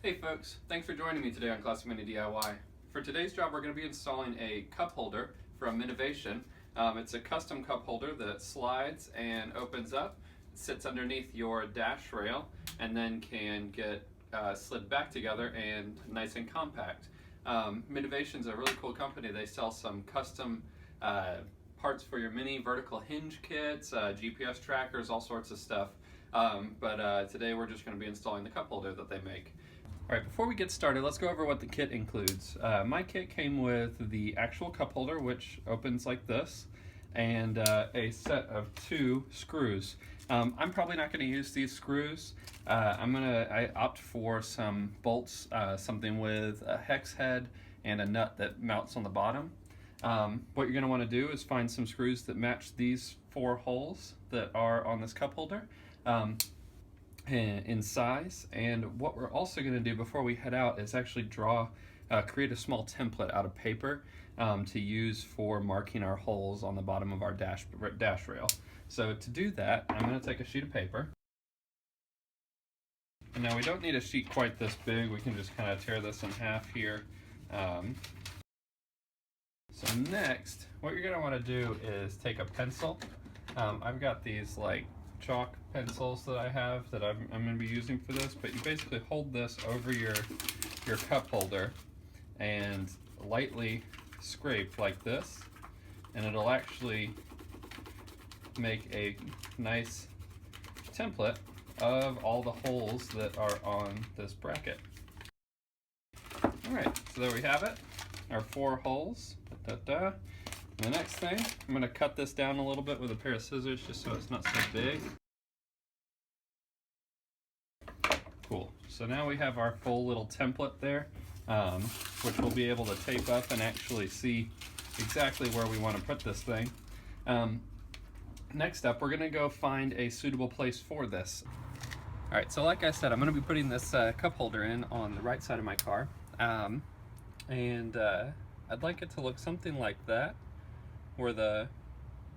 Hey folks, thanks for joining me today on Classic Mini DIY. For today's job, we're going to be installing a cup holder from Minivation. It's a custom cup holder that slides and opens up, sits underneath your dash rail, and then can get slid back together and nice and compact. Minivation's a really cool company. They sell some custom parts for your mini vertical hinge kits, GPS trackers, all sorts of stuff. But today we're just going to be installing the cup holder that they make. Alright, before we get started, let's go over what the kit includes. My kit came with the actual cup holder, which opens like this, and a set of 2 screws. I'm probably not going to use these screws. I opt for some bolts, something with a hex head and a nut that mounts on the bottom. What you're going to want to do is find some screws that match these 4 holes that are on this cup holder. In size, and what we're also going to do before we head out is actually create a small template out of paper to use for marking our holes on the bottom of our dash rail. So to do that, I'm going to take a sheet of paper, and now we don't need a sheet quite this big. We can just kind of tear this in half here. So next, what you're going to want to do is take a pencil. I've got these like chalk pencils that I have that I'm going to be using for this, but you basically hold this over your cup holder and lightly scrape like this, and it'll actually make a nice template of all the holes that are on this bracket. Alright, so there we have it, our 4 holes. The next thing, I'm going to cut this down a little bit with a pair of scissors just so it's not so big. Cool. So now we have our full little template there, which we'll be able to tape up and actually see exactly where we want to put this thing. Next up, we're going to go find a suitable place for this. Alright, so like I said, I'm going to be putting this cup holder in on the right side of my car. I'd like it to look something like that, where the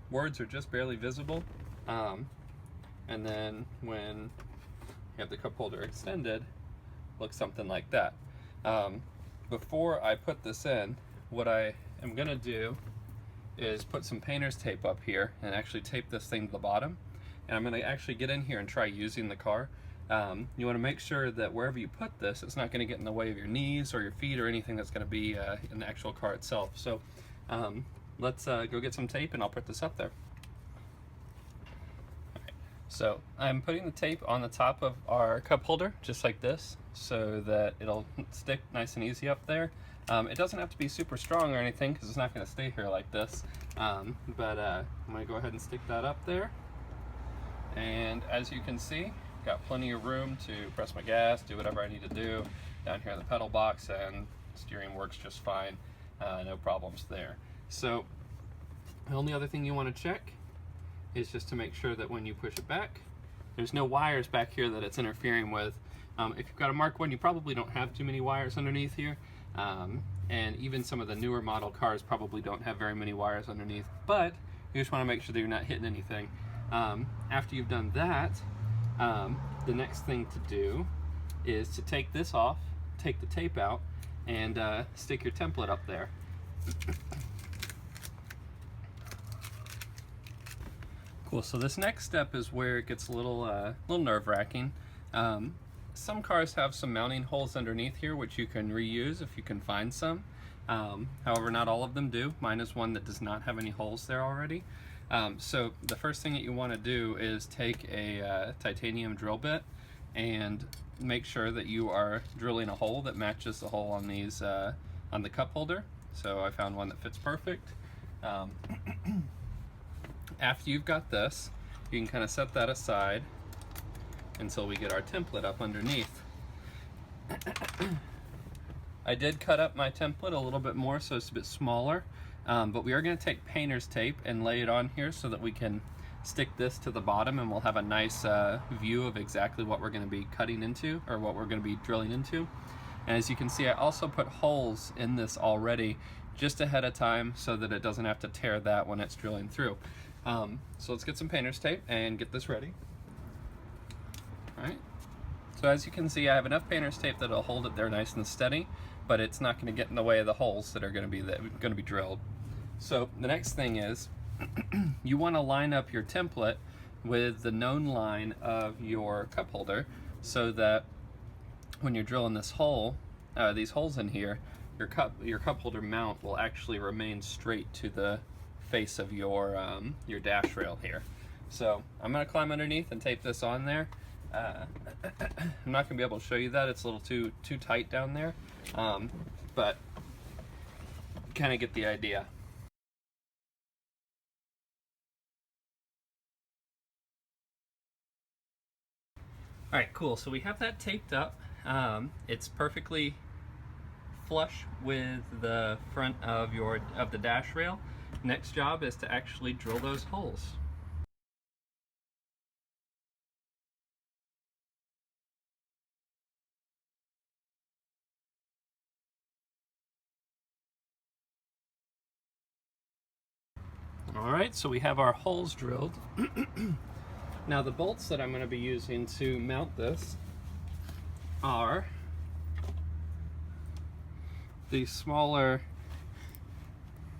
words are just barely visible, and then when you have the cup holder extended, looks something like that. Before I put this in, what I am going to do is put some painter's tape up here and actually tape this thing to the bottom, and I'm going to actually get in here and try using the car. You want to make sure that wherever you put this, it's not going to get in the way of your knees or your feet or anything that's going to be in the actual car itself. So let's go get some tape and I'll put this up there. Alright, so I'm putting the tape on the top of our cup holder, just like this, so that it'll stick nice and easy up there. It doesn't have to be super strong or anything because it's not going to stay here like this, I'm going to go ahead and stick that up there. And as you can see, got plenty of room to press my gas, do whatever I need to do down here in the pedal box, and steering works just fine, no problems there. So the only other thing you want to check is just to make sure that when you push it back, there's no wires back here that it's interfering with. If you've got a Mark 1, you probably don't have too many wires underneath here, and even some of the newer model cars probably don't have very many wires underneath, but you just want to make sure that you're not hitting anything. After you've done that, the next thing to do is to take this off, take the tape out, and stick your template up there. Cool, so this next step is where it gets a little nerve-wracking. Some cars have some mounting holes underneath here which you can reuse if you can find some. However, not all of them do. Mine is one that does not have any holes there already. So the first thing that you want to do is take a titanium drill bit and make sure that you are drilling a hole that matches the hole on these on the cup holder. So I found one that fits perfect. After you've got this, you can kind of set that aside until we get our template up underneath. I did cut up my template a little bit more so it's a bit smaller, but we are going to take painter's tape and lay it on here so that we can stick this to the bottom, and we'll have a nice view of exactly what we're going to be cutting into, or what we're going to be drilling into. And as you can see, I also put holes in this already just ahead of time so that it doesn't have to tear that when it's drilling through. So let's get some painter's tape and get this ready. Alright, so as you can see, I have enough painter's tape that'll hold it there nice and steady, but it's not going to get in the way of the holes that are going to be drilled. So the next thing is you want to line up your template with the known line of your cup holder, so that when you're drilling this hole, these holes in here, your cup holder mount will actually remain straight to the face of your dash rail here. So I'm going to climb underneath and tape this on there. I'm not going to be able to show you that, it's a little too tight down there, but kind of get the idea. Alright, cool. So we have that taped up. It's perfectly flush with the front of the dash rail. Next job is to actually drill those holes. Alright, so we have our holes drilled. Now the bolts that I'm going to be using to mount this are these smaller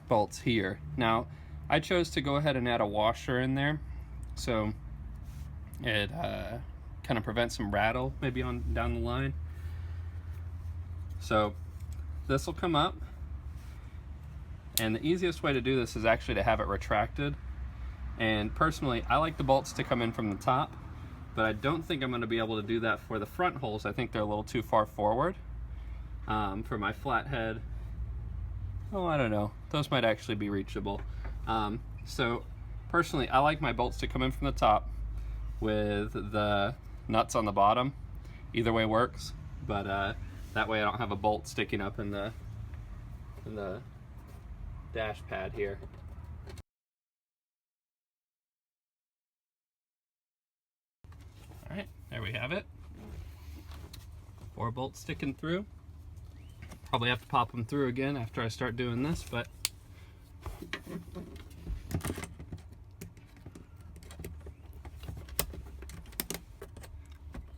bolts here. Now I chose to go ahead and add a washer in there, so it kind of prevents some rattle maybe on down the line. So this will come up, and the easiest way to do this is actually to have it retracted. And personally, I like the bolts to come in from the top, but I don't think I'm going to be able to do that for the front holes. I think they're a little too far forward. For my flathead, oh, I don't know, those might actually be reachable. So personally, I like my bolts to come in from the top with the nuts on the bottom. Either way works, but that way I don't have a bolt sticking up in the dash pad here. Alright, there we have it. 4 bolts sticking through. Probably have to pop them through again after I start doing this, but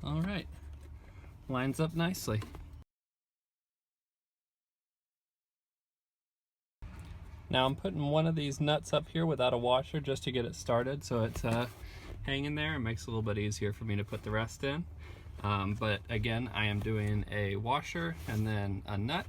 alright, lines up nicely. Now I'm putting one of these nuts up here without a washer just to get it started, so it's hanging there. It makes it a little bit easier for me to put the rest in. But again, I am doing a washer and then a nut.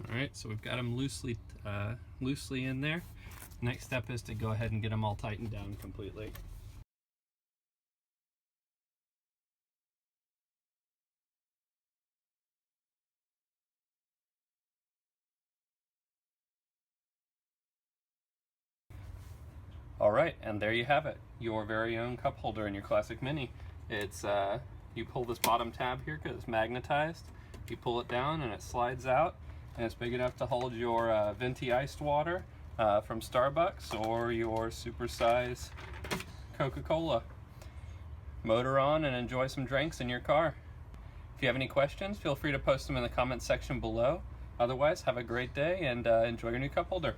Alright, so we've got them loosely in there. Next step is to go ahead and get them all tightened down completely. Alright, and there you have it, your very own cup holder in your Classic Mini. It's you pull this bottom tab here because it's magnetized. You pull it down and it slides out, and it's big enough to hold your venti iced water from Starbucks or your supersize Coca-Cola. Motor on and enjoy some drinks in your car. If you have any questions, feel free to post them in the comments section below. Otherwise, have a great day and enjoy your new cup holder.